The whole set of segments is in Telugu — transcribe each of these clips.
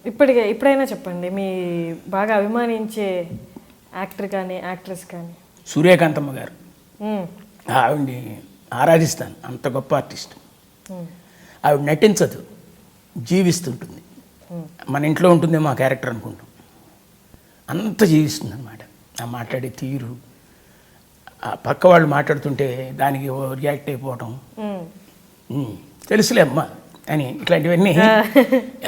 ఇప్పుడైనా చెప్పండి మీ బాగా అభిమానించే యాక్టర్ కానీ యాక్ట్రెస్ కానీ. సూర్యకాంతమ్మ గారు, ఆవిడ్ని ఆరాధిస్తాను. అంత గొప్ప ఆర్టిస్ట్. ఆవిడ నటించదు, జీవిస్తుంటుంది. మన ఇంట్లో ఉంటుంది మా క్యారెక్టర్ అనుకుంటాం. అంత జీవిస్తుంది అన్నమాట. ఆ మాట్లాడే తీరు, ఆ పక్క వాళ్ళు మాట్లాడుతుంటే దానికి రియాక్ట్ అయిపోవటం, తెలుసులే అమ్మ అని ఇట్లాంటివన్నీ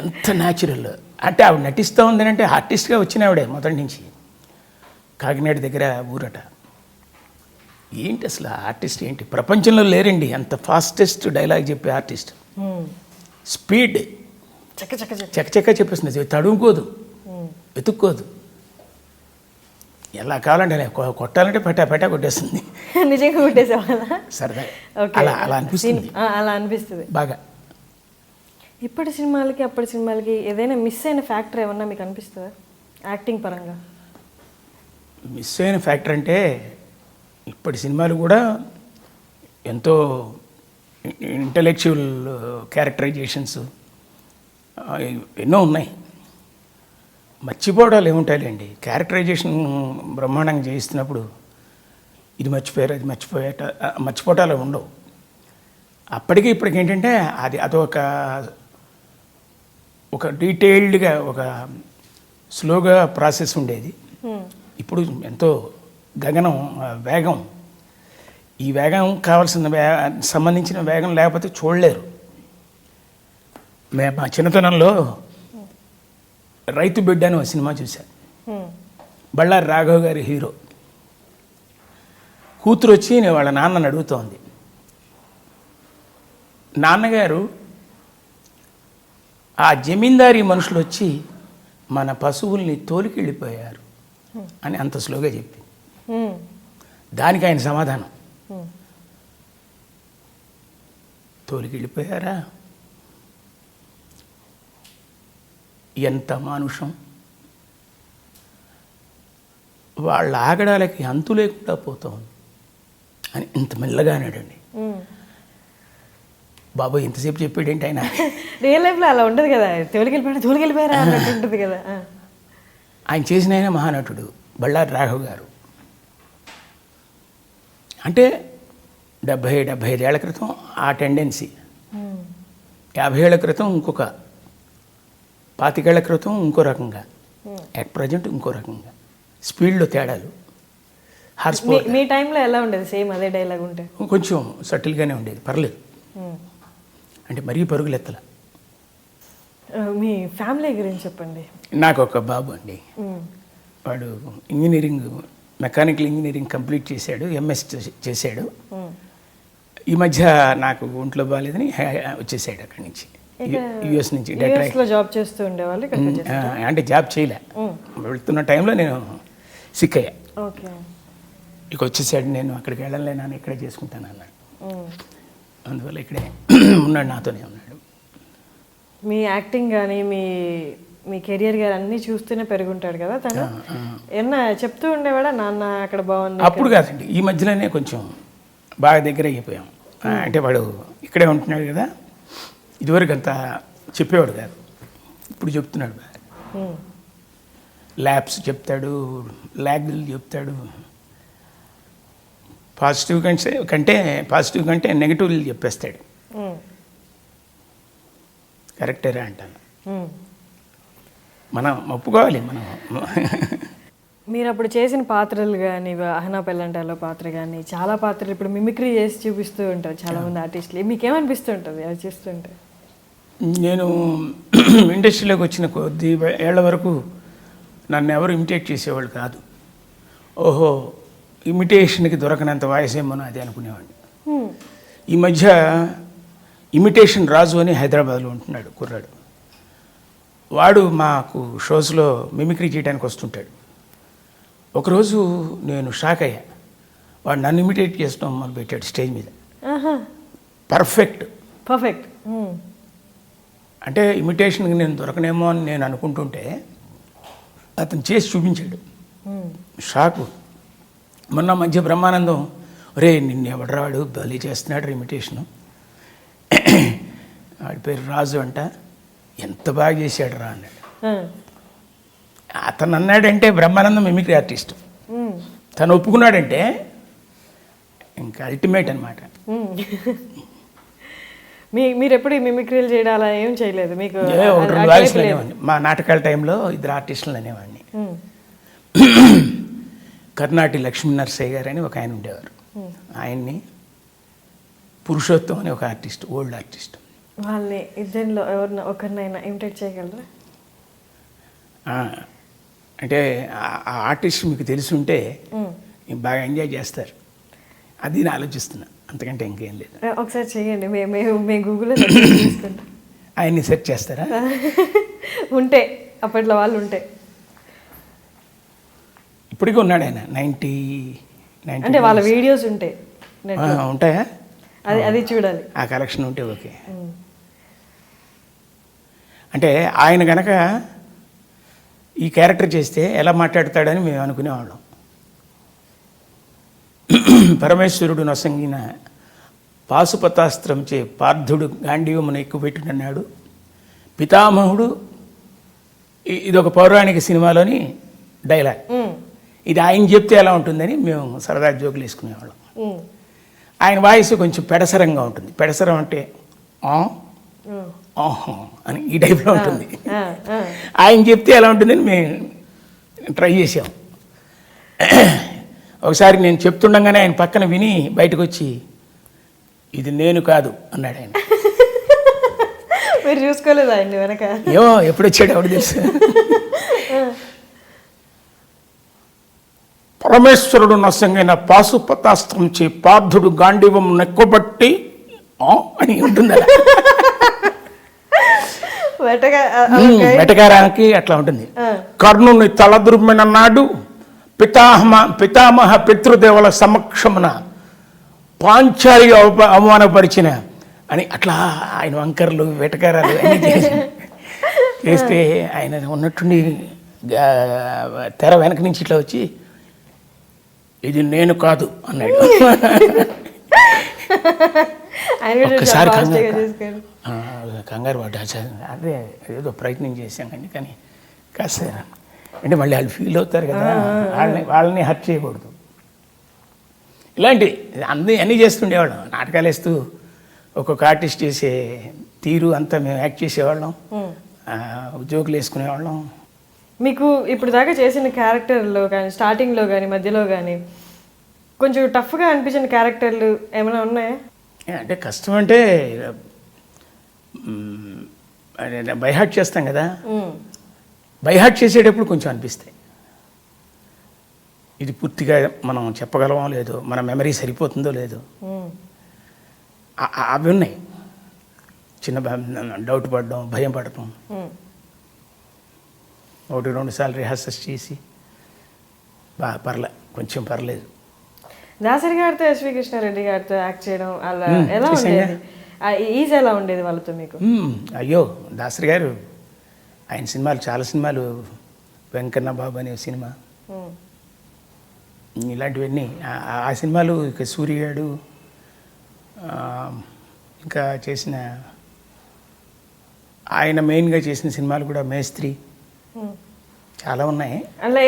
ఎంత న్యాచురల్. అంటే ఆవిడ నటిస్తూ ఉందని అంటే ఆర్టిస్ట్గా వచ్చిన ఆవిడే మొదటి నుంచి. కాకినాడ దగ్గర ఊరట. ఏంటి అసలు ఆర్టిస్ట్ ఏంటి, ప్రపంచంలో లేరండి అంత ఫాస్టెస్ట్ డైలాగ్ చెప్పే ఆర్టిస్ట్. స్పీడ్ చక్క చెప్పేస్తుంది, తడుముకోదు, వెతుక్కోదు. ఎలా కావాలంటే కొట్టాలంటే పెట్టా కొట్టేస్తుంది. నిజంగా కొట్టేసేవాళ్ళ సరదా అలా అనిపిస్తుంది. అలా అనిపిస్తుంది బాగా. ఇప్పటి సినిమాలకి అప్పటి సినిమాలకి ఏదైనా మిస్ అయిన ఫ్యాక్టర్ ఏమన్నా మీకు అనిపిస్తుందా యాక్టింగ్ పరంగా? మిస్ అయిన ఫ్యాక్టర్ అంటే ఇప్పటి సినిమాలు కూడా ఎంతో ఇంటలెక్చువల్ క్యారెక్టరైజేషన్స్ ఎన్నో ఉన్నాయి. మర్చిపోవడాలు ఏముంటాయిలేండి. క్యారెక్టరైజేషన్ బ్రహ్మాండంగా చేయిస్తున్నప్పుడు ఇది మర్చిపోయారు అది మర్చిపోవటాలు ఉండవు. అప్పటికి ఇప్పటికి ఏంటంటే అదొక డీటెయిల్డ్గా ఒక స్లోగా ప్రాసెస్ ఉండేది. ఇప్పుడు ఎంతో గగనం వేగం. ఈ వేగం కావాల్సిన సంబంధించిన వేగం లేకపోతే చూడలేరు. మా చిన్నతనంలో రైతు బిడ్డ అని ఒక సినిమా చూశాను. బళ్ళారి రాఘవ్ గారి హీరో. కూతురు వచ్చి వాళ్ళ నాన్నని అడుగుతోంది, నాన్నగారు ఆ జమీందారీ మనుషులు వచ్చి మన పశువుల్ని తోలికెళ్ళిపోయారు అని అంత స్లోగా చెప్పి, దానికి ఆయన సమాధానం, తోలికెళ్ళిపోయారా, ఎంత మానుషం, వాళ్ళ ఆగడాలకి అంతు లేకుండా పోతాం అని ఇంత మెల్లగా అన్నాడండి. బాబు ఇంతసేపు చెప్పాడేంటి ఆయన. రియల్ లైఫ్లో అలా ఉండదు కదా, తోలికెళ్ళిపోయారా అన్నట్టు ఉంటుంది కదా. ఆయన చేసిన ఆయన మహానటుడు బళ్ళారి రాఘవ్ గారు. అంటే 70-75 ఏళ్ల క్రితం ఆ టెండెన్సీ, 50 ఏళ్ల క్రితం ఇంకొక, 25 ఏళ్ల క్రితం ఇంకో రకంగా, అట్ ప్రజెంట్ ఇంకో రకంగా, స్పీడ్లో తేడాలు. Horse power. మీ టైంలో ఎలా ఉండేది? సేమ్ అదే డైలాగ్ ఉంటే కొంచెం సటిల్గానే ఉండేది, పర్లేదు. అంటే మరీ పరుగులెత్తల. మీ ఫ్యామిలీ గురించి చెప్పండి. నాకు ఒక బాబు అండి. వాడు మెకానికల్ ఇంజనీరింగ్ కంప్లీట్ చేశాడు, ఎంఎస్ చేశాడు. ఈ మధ్య నాకు ఒంట్లో బాగాలేదని వచ్చేసాడు అక్కడి నుంచి, యుఎస్ నుంచి. జాబ్ చేస్తూ ఉండేవాళ్ళు? అంటే జాబ్ చేయలే, వెళ్తున్న టైంలో నేను సిక్ అయ్యా. ఇక వచ్చేసాడు. నేను అక్కడికి వెళ్ళలేను, ఇక్కడే చేసుకుంటాను అన్నాడు. అందువల్ల ఇక్కడే ఉన్నాడు, నాతోనే ఉన్నాడు. మీ యాక్టింగ్ కానీ మీ కెరియర్ కానీ అన్నీ చూస్తూనే పెరుగుంటాడు కదా తను. ఏమన్నా చెప్తూ ఉండేవాడా, నాన్న అక్కడ బాగుంది? అప్పుడు కాదండి, ఈ మధ్యలోనే కొంచెం బాగా దగ్గర అయిపోయాం. అంటే వాడు ఇక్కడే ఉంటున్నాడు కదా, ఇదివరకు అంతా చెప్పేవాడు కాదు, ఇప్పుడు చెప్తున్నాడు బాగా. ల్యాబ్స్ చెప్తాడు, ల్యాగ్లు చెప్తాడు. పాజిటివ్ కంటే నెగిటివ్లు చెప్పేస్తాడు. కరెక్టేరా అంటాను. మనం ఒప్పుకోవాలి. మనం మీరు అప్పుడు చేసిన పాత్రలు కానీ, అహనా పెళ్ళంటాలో పాత్ర కానీ, చాలా పాత్రలు ఇప్పుడు మిమిక్రీ చేసి చూపిస్తూ ఉంటారు చాలామంది ఆర్టిస్టులు. మీకేమనిపిస్తుంటుంది అది చేస్తుంటే? నేను ఇండస్ట్రీలోకి వచ్చిన కొద్ది ఏళ్ల వరకు నన్ను ఎవరు ఇమిటేట్ చేసేవాళ్ళు కాదు. ఓహో, ఇమిటేషన్కి దొరకనంత వాయిస్ ఏమో అది అనుకునేవాడిని. ఈ మధ్య ఇమిటేషన్ రాజు అని హైదరాబాద్లో ఉంటున్నాడు కుర్రాడు. వాడు మాకు షోస్లో మిమిక్రీ చేయడానికి వస్తుంటాడు. ఒకరోజు నేను షాక్ అయ్యా. వాడు నన్ను ఇమిటేట్ చేస్తాం మొదలుపెట్టాడు స్టేజ్ మీద. పర్ఫెక్ట్. అంటే ఇమిటేషన్కి నేను దొరకనేమో అని నేను అనుకుంటుంటే అతను చేసి చూపించాడు. షాకు. మొన్న మధ్య బ్రహ్మానందం, రే నిన్ను ఎవడరాడు బలి చేస్తున్నాడు ఇమిటేషను, వాడి పేరు రాజు అంట, ఎంత బాగా చేశాడు రా అన్నాడు. అతను అన్నాడంటే బ్రహ్మానందం మిమిక్రీ ఆర్టిస్ట్, తను ఒప్పుకున్నాడంటే ఇంకా అల్టిమేట్ అనమాట. మీరు ఎప్పుడు ఈ మిమిక్రీలు చేయడం అలా ఏం చేయలేదు? మీకు ఒకటి 2 వాయిస్లు అనేవాడిని మా నాటకాల టైంలో, 2 ఆర్టిస్టులు అనేవాడిని. కర్ణాటి లక్ష్మీ నరసయ్య గారు అని ఒక ఆయన ఉండేవారు, ఆయన్ని పురుషోత్తం అని ఒక ఆర్టిస్ట్, ఓల్డ్ ఆర్టిస్ట్. వాళ్ళని ఇద్దరిలో ఎవరిన ఒకరినైనా ఇమిటేట్ చేయగలరా? అంటే ఆ ఆర్టిస్ట్ మీకు తెలుసుంటే బాగా ఎంజాయ్ చేస్తారు, అది నేను ఆలోచిస్తున్నా, అంతకంటే ఇంకేం లేదు. ఒకసారి చేయండి, మేము గూగుల్లో తీసుకుంటాం. ఆయన్ని సెర్చ్ చేస్తారా? ఉంటే అప్పట్లో వాళ్ళు ఉంటే. ఇప్పటికీ ఉన్నాడు ఆయన, 90 అంటే వాళ్ళ వీడియోస్ ఉంటాయి, ఉంటాయా? అది చూడాలి, ఆ కలెక్షన్ ఉంటే ఓకే. అంటే ఆయన గనక ఈ క్యారెక్టర్ చేస్తే ఎలా మాట్లాడతాడని మేము అనుకునేవాళ్ళం. పరమేశ్వరుడు నొసంగిన పాశుపతాస్త్రం చే పార్థుడు గాంధీవమును ఎక్కుపెట్టినన్నాడు పితామహుడు. ఇది ఒక పౌరాణిక సినిమాలోని డైలాగ్. ఇది ఆయన చెప్తే ఎలా ఉంటుందని మేము సరదా జోకులు వేసుకునేవాళ్ళం. ఆయన వాయిస్ కొంచెం పెడసరంగా ఉంటుంది. పెడసరం అంటే ఆహా అని ఈ టైప్లో ఉంటుంది. ఆయన చెప్తే ఎలా ఉంటుందని మేము ట్రై చేసాం. ఒకసారి నేను చెప్తుండగానే ఆయన పక్కన విని బయటకు వచ్చి ఇది నేను కాదు అన్నాడు ఆయన. మీరు చూసుకోలేదు ఆయన వెనక? ఏమో ఎప్పుడు వచ్చాడు ఎవడు తెలుసు. పరమేశ్వరుడు నొసంగిన పాశుపతాస్త్రం చే పార్థుడు గాంధీవం నెక్కబట్టి అని ఉంటుంది. వెటకారానికి అట్లా ఉంటుంది. కర్ణుని తలదుర్మినన్నాడు పితామహ పితృదేవుల సమక్షమున పాంచాలి అవమానపరిచిన అని అట్లా ఆయన వంకర్లు వెటకారాలు అన్నీ చేస్తే ఆయన ఉన్నట్టుండి తెర వెనక నుంచి ఇట్లా వచ్చి ఇది నేను కాదు అన్నాడు. ఒక్కసారి కంగారు పడ్డా. అదే ఏదో ప్రయత్నం చేశాం కానీ కాస్త అంటే మళ్ళీ వాళ్ళు ఫీల్ అవుతారు కదా, వాళ్ళని హర్ట్ చేయకూడదు. ఇలాంటి అన్నీ చేస్తుండేవాళ్ళం. నాటకాలు వేస్తూ ఒక్కొక్క ఆర్టిస్ట్ చేసే తీరు అంతా మేము యాక్ట్ చేసేవాళ్ళం, జోకులు వేసుకునేవాళ్ళం. మీకు ఇప్పుడు దాకా చేసిన క్యారెక్టర్లో కానీ, స్టార్టింగ్లో కానీ, మధ్యలో కానీ కొంచెం టఫ్గా అనిపించిన క్యారెక్టర్లు ఏమైనా ఉన్నాయా? అంటే కష్టం అంటే బైహార్ట్ చేస్తాం కదా, బైహార్ట్ చేసేటప్పుడు కొంచెం అనిపిస్తాయి. ఇది పూర్తిగా మనం చెప్పగలమో లేదో, మన మెమరీ సరిపోతుందో లేదో, అవి ఉన్నాయి. చిన్న డౌట్ పడడం, భయం పడటం, 1-2 సార్లు రిహార్సల్స్ చేసి కొంచెం పర్లేదు. దాసరి గారితో, ఎస్వి కృష్ణారెడ్డి గారితో యాక్ట్ చేయడం అలా ఎలా ఉండేది? ఈజీ ఎలా ఉండేది వాళ్ళతో మీకు? అయ్యో, దాసరి గారు ఆయన సినిమాలు, చాలా సినిమాలు, వెంకన్న బాబు అనే సినిమా, ఇలాంటివన్నీ ఆ సినిమాలు, ఇక సూర్యగాడు, ఇంకా చేసిన ఆయన మెయిన్గా చేసిన సినిమాలు కూడా మేస్త్రి, చాలా ఉన్నాయి. అలా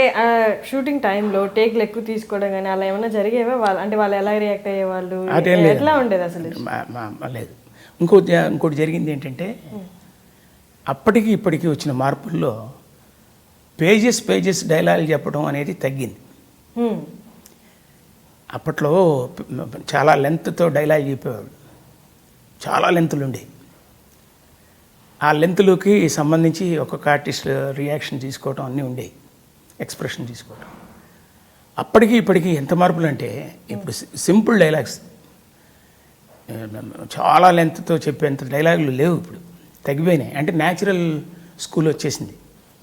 షూటింగ్ టైంలో టేక్లు ఎక్కువ తీసుకోవడం కానీ అలా ఏమైనా జరిగేవా? అంటే వాళ్ళు ఎలా రియాక్ట్ అయ్యేవాళ్ళు, ఎట్లా ఉండేది అసలు? లేదు. ఇంకోటి జరిగింది ఏంటంటే, అప్పటికి ఇప్పటికీ వచ్చిన మార్పుల్లో పేజెస్ డైలాగులు చెప్పడం అనేది తగ్గింది. అప్పట్లో చాలా లెంత్తో డైలాగ్ చెప్పేవాడు, చాలా లెంత్లు ఉండే. ఆ లెంత్లోకి సంబంధించి ఒక్కొక్క ఆర్టిస్ట్ రియాక్షన్ తీసుకోవటం అన్నీ ఉండేవి, ఎక్స్ప్రెషన్ తీసుకోవటం. అప్పటికి ఇప్పటికీ ఎంత మార్పులు అంటే, ఇప్పుడు సింపుల్ డైలాగ్స్, చాలా లెంత్తో చెప్పేంత డైలాగులు లేవు, ఇప్పుడు తగ్గిపోయినాయి. అంటే న్యాచురల్ స్కూల్ వచ్చేసింది.